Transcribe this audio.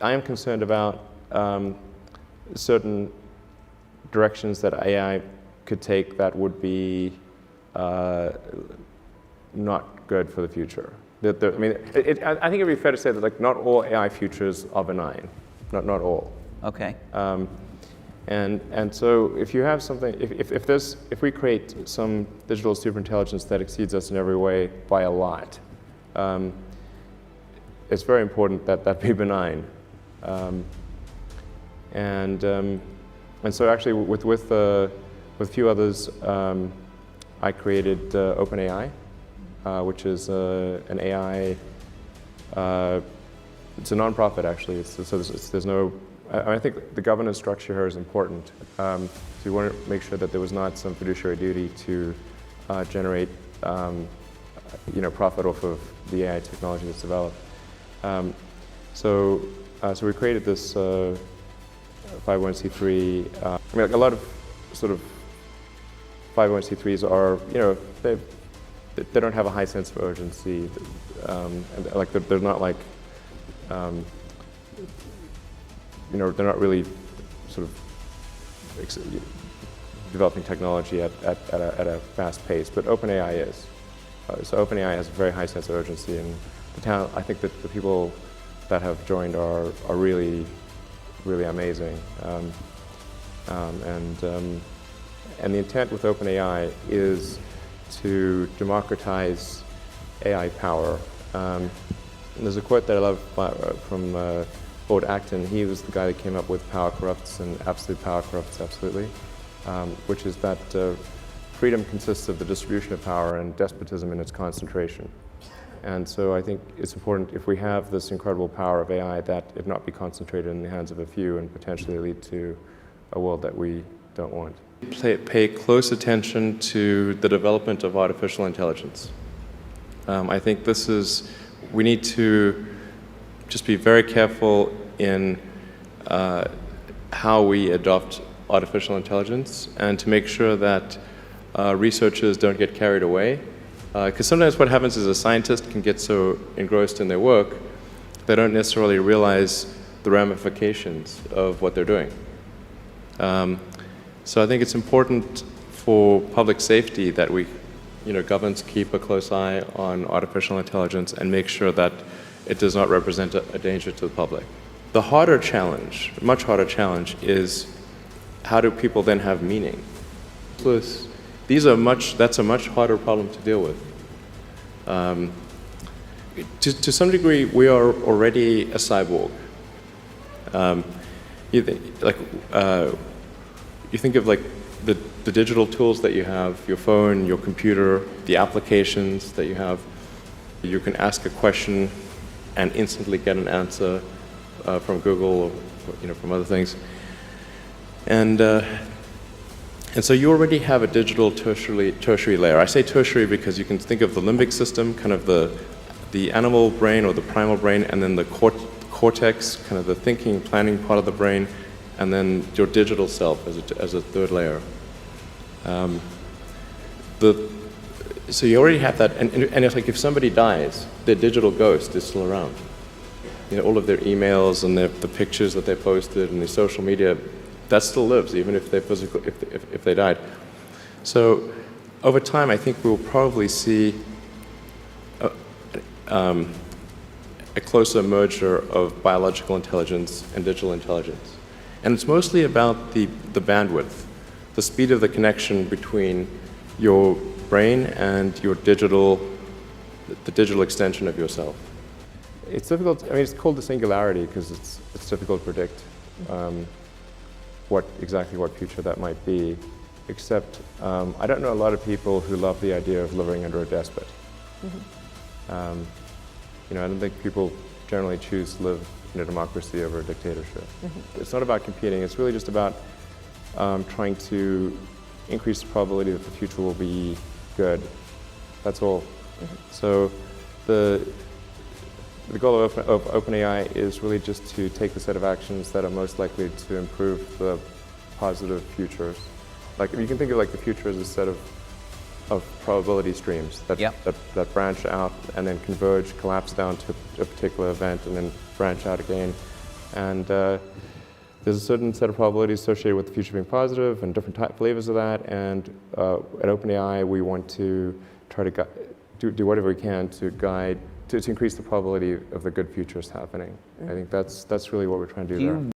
I am concerned about certain directions that AI could take that would be not good for the future. I mean, I think it would be fair to say that like not all AI futures are benign, not all. Okay. And so if you have something, if we create some digital superintelligence that exceeds us in every way by a lot, it's very important that that be benign. And so actually with a few others, I created OpenAI, which is an AI. It's a nonprofit actually. There's no. I think the governance structure here is important. So you want to make sure that there was not some fiduciary duty to generate, profit off of the AI technology that's developed. So we created this 501c3. I mean, like a lot of sort of 501c3s are, they don't have a high sense of urgency, and like they're not like. They're not really sort of developing technology at a fast pace, but OpenAI is. So OpenAI has a very high sense of urgency, and I think that the people that have joined are really, really amazing. And the intent with OpenAI is to democratize AI power. And there's a quote that I love from Lord Acton. He was the guy that came up with power corrupts and absolute power corrupts absolutely, which is that freedom consists of the distribution of power and despotism in its concentration. And so I think it's important, if we have this incredible power of AI, that it not be concentrated in the hands of a few and potentially lead to a world that we don't want. Pay close attention to the development of artificial intelligence. I think we need to just be very careful in how we adopt artificial intelligence, and to make sure that researchers don't get carried away. Because sometimes what happens is a scientist can get so engrossed in their work, they don't necessarily realize the ramifications of what they're doing. So I think it's important for public safety that governments keep a close eye on artificial intelligence and make sure that it does not represent a danger to the public. The harder challenge, much harder challenge, is how do people then have meaning? That's a much harder problem to deal with. To some degree, we are already a cyborg. You think of like the digital tools that you have, your phone, your computer, the applications that you have. You can ask a question and instantly get an answer from Google or from other things. And so you already have a digital tertiary layer. I say tertiary because you can think of the limbic system, kind of the animal brain or the primal brain, and then the cortex, kind of the thinking, planning part of the brain, and then your digital self as a third layer. So you already have that, and it's like if somebody dies, their digital ghost is still around. All of their emails and the pictures that they posted and the social media, that still lives, even if if they died. So over time, I think we'll probably see a closer merger of biological intelligence and digital intelligence. And it's mostly about the bandwidth, the speed of the connection between your brain and the digital extension of yourself. It's difficult. I mean, it's called the singularity because it's difficult to predict exactly what future that might be. Except I don't know a lot of people who love the idea of living under a despot. Mm-hmm. I don't think people generally choose to live in a democracy over a dictatorship. Mm-hmm. It's not about competing. It's really just about trying to increase the probability that the future will be good. That's all. Mm-hmm. So the goal of OpenAI is really just to take the set of actions that are most likely to improve the positive futures. Like, you can think of like the future as a set of probability streams that branch out and then converge, collapse down to a particular event, and then branch out again. And there's a certain set of probabilities associated with the future being positive and different flavors of that. And at OpenAI, we want to try to do whatever we can to guide, to increase the probability of the good futures happening. I think that's really what we're trying to do there.